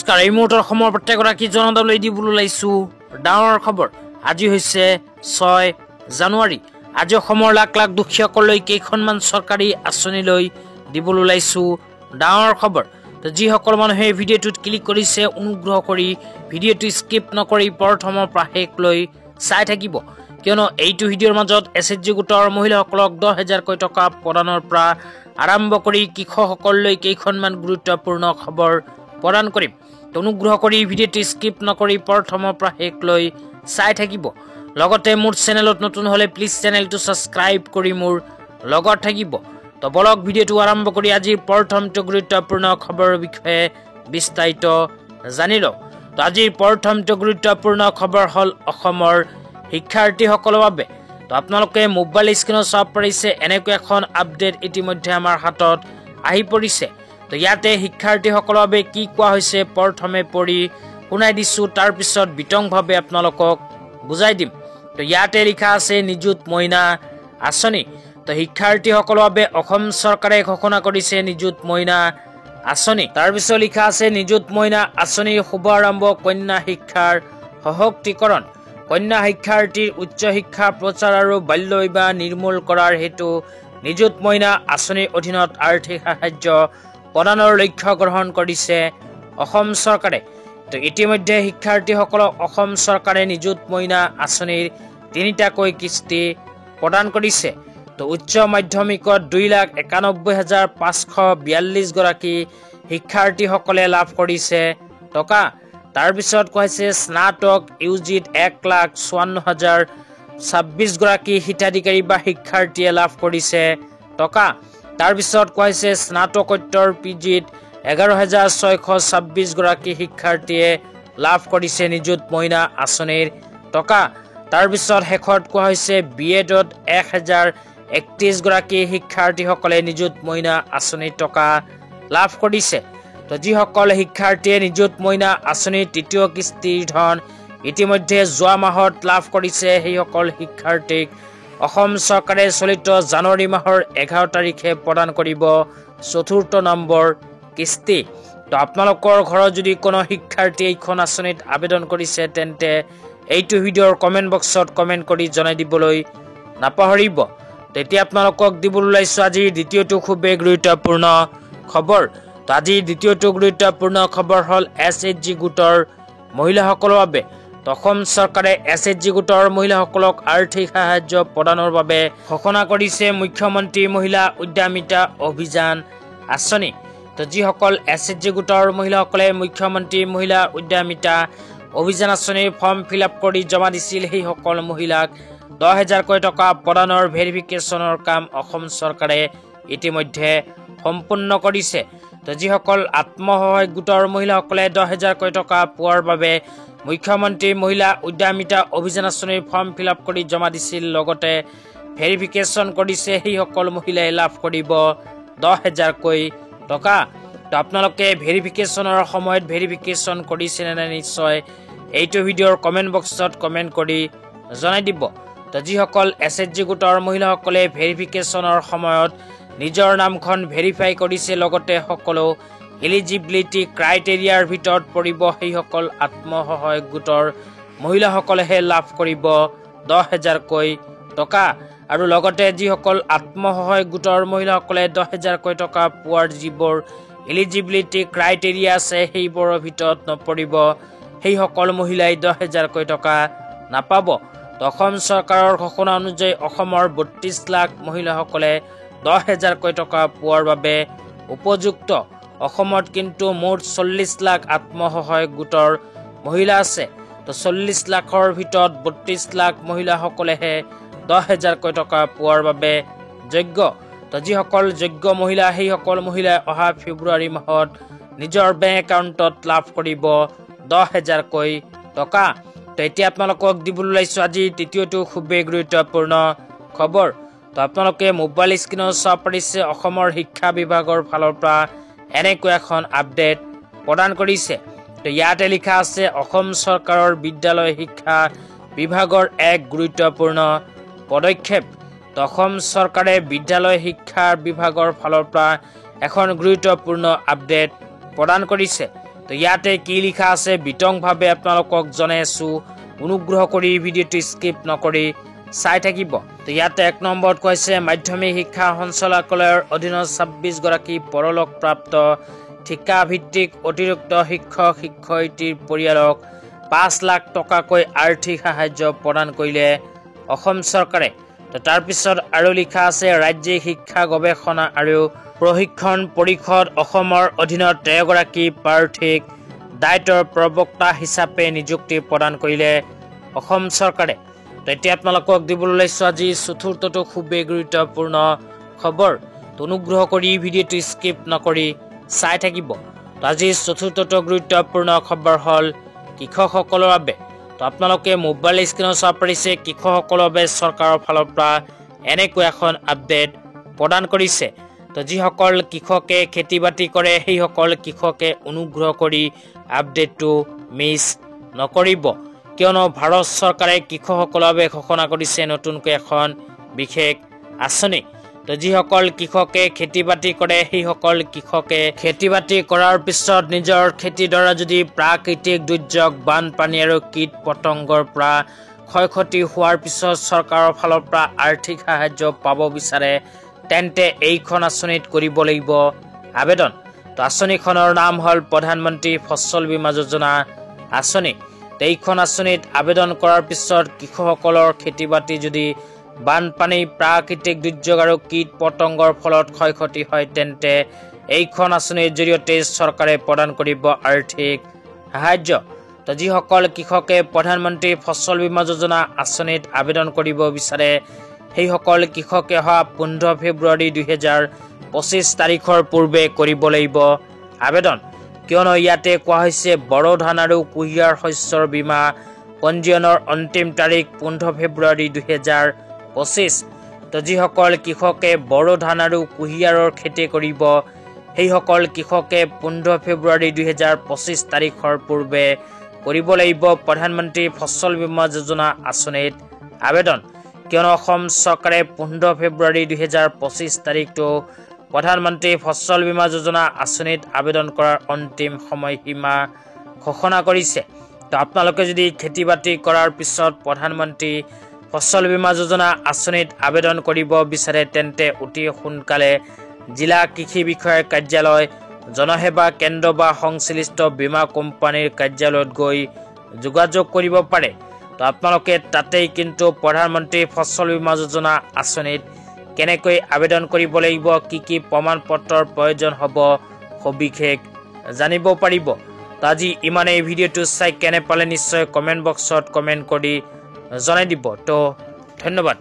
নমস্কাৰ এই মুহূৰ্তৰ সময়ৰ প্ৰত্যেকগৰাকী জনতালৈ দিবলৈ ওলাইছো ডাঙৰ খবৰ। আজি হৈছে 6 জানুৱাৰী। আজি অসমৰ লাখ লাখ দুখীয়াসকললৈ কেইখনমান চৰকাৰী আঁচনি লৈ দিবলৈ ওলাইছো ডাঙৰ খবৰ। তো যিসকল মানুহে ভিডিঅ'টোত ক্লিক কৰিছে অনুগ্ৰহ কৰি ভিডিঅ'টো স্কিপ নকৰি প্ৰথমৰ পৰা শেষলৈ চাই থাকিব, কিয়নো এইটো ভিডিঅ'ৰ মাজত এছএইচজি গোটৰ মহিলাসকলক 10,000কৈ টকা প্ৰদানৰ পৰা আৰম্ভ কৰি কৃষকসকললৈ কেইখনমান গুৰুত্বপূৰ্ণ খবৰ প্ৰদান কৰিম। অনুগ্ৰহ কৰি ভিডিঅ'টো স্কিপ নকৰি প্ৰথমৰ পৰা শেষলৈ চাই থাকিব। লগতে মোৰ চেনেলত নতুন হলে প্লিজ চেনেলটো ছাবস্ক্ৰাইব কৰি মোৰ লগত থাকিব। তো বলক ভিডিঅ'টো আৰম্ভ কৰি আজিৰ প্ৰথমটো গুৰুত্বপূৰ্ণ খবৰৰ বিষয়ে বিস্তাৰিত জানি লওঁ। তো আজিৰ প্ৰথমটো গুৰুত্বপূৰ্ণ খবৰ হ'ল অসমৰ শিক্ষাৰ্থীসকলৰ বাবে। তো আপোনালোকে মোবাইল স্ক্ৰীনত চাব পাৰিছে এনেকৈ এখন আপডেট ইতিমধ্যে আমাৰ হাতত আহি পৰিছে। তো ইয়াতে শিক্ষাৰ্থীসকলৰ বাবে কি কোৱা হৈছে প্ৰথমে পঢ়ি শুনাই দিছোঁ, তাৰপিছত বিতংভাৱে আপোনালোকক বুজাই দিম। তো ইয়াতে লিখা আছে নিযুত মইনা আঁচনি। তো শিক্ষাৰ্থীসকলৰ বাবে অসম চৰকাৰে ঘোষণা কৰিছে নিযুত মইনা আঁচনি। তাৰপিছত লিখা আছে নিযুত মইনা আঁচনিৰ শুভাৰম্ভ কন্যা শিক্ষাৰ সশক্তিকৰণ। কন্যা শিক্ষাৰ্থীৰ উচ্চ শিক্ষা প্ৰচাৰ আৰু বাল্য বিবাহ নিৰ্মূল কৰাৰ হেতু নিযুত মইনা আঁচনিৰ অধীনত আৰ্থিক সাহায্য প্ৰদানৰ লক্ষ্য গ্ৰহণ কৰিছে অসম চৰকাৰে। তো ইতিমধ্যে শিক্ষাৰ্থীসকলক অসম চৰকাৰে নিযুত মইনা আঁচনিৰ 3টাকৈ কিস্তি প্ৰদান কৰিছে। তো উচ্চ মাধ্যমিকত 2,91,542 গৰাকী শিক্ষাৰ্থীসকলে লাভ কৰিছে টকা। তাৰপিছত কৈছে স্নাতক ইউজিত 1,54,026 গৰাকী হিতাধিকাৰী বা শিক্ষাৰ্থীয়ে লাভ কৰিছে টকা। তাৰপিছত কৈছে স্নাতকোত্তৰ পিজিত 11,626 গৰাকী শিক্ষাৰ্থীয়ে লাভ কৰিছে নিযুত মইনা আঁচনিৰ টকা। তাৰপিছত শেষত কোৱা হৈছে বিএডত 1,031 গৰাকী শিক্ষাৰ্থীসকলে নিযুত মইনা আঁচনিৰ টকা লাভ কৰিছে। তো যিসকল শিক্ষাৰ্থীয়ে নিযুত মইনা আঁচনিৰ 3য় কিস্তিৰ ধন ইতিমধ্যে যোৱা মাহত লাভ কৰিছে সেইসকল শিক্ষাৰ্থীক অসম চৰকাৰে চলিত জানুৱাৰী মাহৰ 11 তাৰিখে প্ৰদান কৰিব 4ৰ্থ নম্বৰ কিস্তি। তো আপোনালোকৰ ঘৰত যদি কোনো শিক্ষাৰ্থী এইখন আঁচনিত আবেদন কৰিছে তেন্তে এইটো ভিডিঅ'ৰ কমেণ্ট বক্সত কমেণ্ট কৰি জনাই দিবলৈ নাপাহৰিব। তেতিয়া আপোনালোকক দিবলৈ ওলাইছোঁ আজিৰ দ্বিতীয়টো খুবেই গুৰুত্বপূৰ্ণ খবৰ। তো আজিৰ দ্বিতীয়টো গুৰুত্বপূৰ্ণ খবৰ হ'ল এছএইচজি গোটৰ মহিলাসকলৰ বাবে। তো অসম চৰকাৰে এছএইচজি গোটৰ মহিলাসকলক আৰ্থিক সাহায্য প্ৰদানৰ বাবে ঘোষণা কৰিছে মুখ্যমন্ত্ৰী মহিলা উদ্যমিতা অভিযান আঁচনি। তো যিসকল এছএইচজি গোটৰ মহিলাসকলে মুখ্যমন্ত্ৰী মহিলা উদ্যমিতা অভিযান আঁচনিৰ ফৰ্ম ফিল-আপ কৰি জমা দিছিল সেইসকল মহিলাক 10,000কৈ টকা প্ৰদানৰ ভেৰিফিকেশ্যনৰ কাম অসম চৰকাৰে ইতিমধ্যে সম্পূৰ্ণ কৰিছে। তো যিসকল আত্মসহায়ক গোটৰ মহিলাসকলে 10,000কৈ টকা পোৱাৰ বাবে মুখ্যমন্ত্ৰী মহিলা উদ্যমিতা অভিযান আঁচনিৰ ফৰ্ম ফিল-আপ কৰি জমা দিছিল, লগতে ভেৰিফিকেশ্যন কৰিছে সেইসকল মহিলাই লাভ কৰিব 10,000কৈ টকা। তো আপোনালোকে ভেৰিফিকেশ্যনৰ সময়ত ভেৰিফিকেশ্যন কৰিছেনে নাই নিশ্চয় এইটো ভিডিঅ'ৰ কমেণ্ট বক্সত কমেণ্ট কৰি জনাই দিব। তো যিসকল এছএইচজি গোটৰ মহিলাসকলে ভেৰিফিকেশ্যনৰ সময়ত নিজৰ নামখন ভেৰিফাই কৰিছে, লগতে সকলো এলিজিবিলিটি ক্ৰাইটেৰিয়াৰ ভিতৰত পৰিব সেইসকল আত্মসহায়ক গোটৰ মহিলাসকলেহে লাভ কৰিব 10,000কৈ টকা। আৰু লগতে যিসকল আত্মসহায়ক গোটৰ মহিলাসকলে 10,000কৈ টকা পোৱাৰ যিবোৰ এলিজিবিলিটি ক্ৰাইটেৰিয়া আছে সেইবোৰৰ ভিতৰত নপৰিব সেইসকল মহিলাই 10,000কৈ টকা নাপাব। অসম চৰকাৰৰ ঘোষণা অনুযায়ী অসমৰ 32 লাখ মহিলাসকলে 10,000কৈ টকা পোৱাৰ বাবে উপযুক্ত। অসমত কিন্তু মুঠ 40 লাখ আত্মসহায়ক গোটৰ মহিলা আছে। তো 40 লাখৰ ভিতৰত 32 লাখ মহিলাসকলেহে 10,000কৈ টকা পোৱাৰ বাবে যোগ্য। তো যিসকল যোগ্য মহিলা সেইসকল মহিলাই অহা ফেব্ৰুৱাৰী মাহত নিজৰ বেংক একাউণ্টত লাভ কৰিব 10,000কৈ টকা। তো এতিয়া আপোনালোকক দিবলৈ ওলাইছোঁ আজিৰ তৃতীয়টো খুবেই গুৰুত্বপূৰ্ণ খবৰ। তো আপোনালোকে মোবাইল স্ক্ৰীনত চাব পাৰিছে অসমৰ শিক্ষা বিভাগৰ ফালৰ পৰা এনেকৈ এখন আপডেট প্ৰদান কৰিছে। তো ইয়াতে লিখা আছে অসম চৰকাৰৰ বিদ্যালয় শিক্ষা বিভাগৰ এক গুৰুত্বপূৰ্ণ পদক্ষেপ। তো অসম চৰকাৰে বিদ্যালয় শিক্ষা বিভাগৰ ফালৰ পৰা এখন গুৰুত্বপূৰ্ণ আপডেট প্ৰদান কৰিছে। তো ইয়াতে কি লিখা আছে বিতংভাৱে আপোনালোকক জনাই আছো অনুগ্ৰহ কৰি ভিডিঅ'টো স্কিপ নকৰি চাই থাকিব তো ইয়াতে 1 নম্বৰত কৈছে মাধ্যমিক শিক্ষা সঞ্চালকালয়ৰ অধীনত 26 গৰাকী পৰলোকপ্ৰাপ্ত ঠিকা ভিত্তিক অতিৰিক্ত শিক্ষক শিক্ষয়িত্ৰীৰ পৰিয়ালক 5 লাখ টকাকৈ আৰ্থিক সাহায্য প্ৰদান কৰিলে অসম চৰকাৰে তো তাৰ পিছত আৰু লিখা আছে ৰাজ্যিক শিক্ষা গৱেষণা আৰু প্ৰশিক্ষণ পৰিষদ অসমৰ অধীনত 13 গৰাকী প্ৰাৰ্থীক দায়িত্বৰ প্ৰবক্তা হিচাপে নিযুক্তি প্ৰদান কৰিলে অসম চৰকাৰে তো এতিয়া আপোনালোকক দিবলৈ লৈছো আজি চতুৰ্থটো খুবেই গুৰুত্বপূৰ্ণ খবৰ তো অনুগ্ৰহ কৰি ভিডিঅ'টো স্কিপ নকৰি চাই থাকিব তো আজি চতুৰ্থটো গুৰুত্বপূৰ্ণ খবৰ হ'ল কৃষকসকলৰ বাবে তো আপোনালোকে মোবাইল স্ক্ৰীনত চাব পাৰিছে কৃষকসকলৰ বাবে চৰকাৰৰ ফালৰ পৰা এনেকৈ এখন আপডেট প্ৰদান কৰিছে তো যিসকল কৃষকে খেতি বাতি কৰে সেইসকল কৃষকে অনুগ্ৰহ কৰি আপডেটটো মিছ নকৰিব কিয়নো ভাৰত চৰকাৰে কৃষকসকলৰ বাবে ঘোষণা কৰিছে নতুনকৈ এখন বিশেষ আঁচনি তো যিসকল কৃষকে খেতি বাতি কৰে সেইসকল কৃষকে খেতি বাতি কৰাৰ পিছত নিজৰ খেতিৰ দ্বাৰা যদি প্ৰাকৃতিক দুৰ্যোগ বানপানী আৰু কীট পতংগৰ পৰা ক্ষয়ক্ষতি হোৱাৰ পিছত চৰকাৰৰ ফালৰ পৰা আৰ্থিক সাহায্য পাব বিচাৰে তেন্তে এইখন আঁচনিত কৰিব লাগিব আবেদন তো আঁচনিখনৰ নাম হ'ল প্ৰধানমন্ত্ৰী ফচল বীমা যোজনা আঁচনি এইখন আঁচনিত আবেদন কৰাৰ পিছত কৃষকসকলৰ খেতি বাতি যদি বানপানী প্ৰাকৃতিক দুৰ্যোগ আৰু কীট পতংগৰ ফলত ক্ষয়ক্ষতি হয় তেন্তে এইখন আঁচনিৰ জৰিয়তে চৰকাৰে প্ৰদান কৰিব আৰ্থিক সাহায্য তো যিসকল কৃষকে প্ৰধানমন্ত্ৰী ফচল বীমা যোজনা আঁচনিত আবেদন কৰিব বিচাৰে সেইসকল কৃষকে অহা 15 ফেব্ৰুৱাৰী 2025 তাৰিখৰ পূৰ্বে কৰিব লাগিব আবেদন কিয়নো ইয়াতে কোৱা হৈছে বড়ো ধান আৰু কুঁহিয়াৰ শস্যৰ বীমা পঞ্জীয়নৰ অন্তিম তাৰিখ 15 ফেব্ৰুৱাৰী 2025 তো যিসকল কৃষকে বড়ো ধান আৰু কুঁহিয়াৰৰ খেতি কৰিব সেইসকল কৃষকে 15 ফেব্ৰুৱাৰী 2025 তাৰিখৰ পূৰ্বে কৰিব লাগিব প্ৰধানমন্ত্ৰী ফচল বীমা যোজনা আঁচনিত আবেদন কিয়নো অসম চৰকাৰে 15 ফেব্ৰুৱাৰী 2025 তাৰিখটো প্ৰধানমন্ত্ৰী ফচল বীমা যোজনা আঁচনিত আবেদন কৰাৰ অন্তিম সময়সীমা ঘোষণা কৰিছে তো আপোনালোকে যদি খেতি বাতি কৰাৰ পিছত প্ৰধানমন্ত্ৰী ফচল বীমা যোজনা আঁচনিত আবেদন কৰিব বিচাৰে তেন্তে অতি সোনকালে জিলা কৃষি বিষয়াৰ কাৰ্যালয় জনসেৱা কেন্দ্ৰ বা সংশ্লিষ্ট বীমা কোম্পানীৰ কাৰ্যালয়ত গৈ যোগাযোগ কৰিব পাৰে তো আপোনালোকে তাতেই কিন্তু প্ৰধানমন্ত্ৰী ফচল বীমা যোজনা আঁচনিত কেনেকৈ আবেদন কৰিব লাগিব কি প্ৰমাণ পত্ৰৰ প্ৰয়োজন হ'ব সবিশেষ জানিব পাৰিব তো আজি ইমানেই ভিডিঅ'টো চাই কেনে পালে নিশ্চয় কমেণ্ট বক্সত কমেণ্ট কৰি জনাই দিব তো ধন্যবাদ।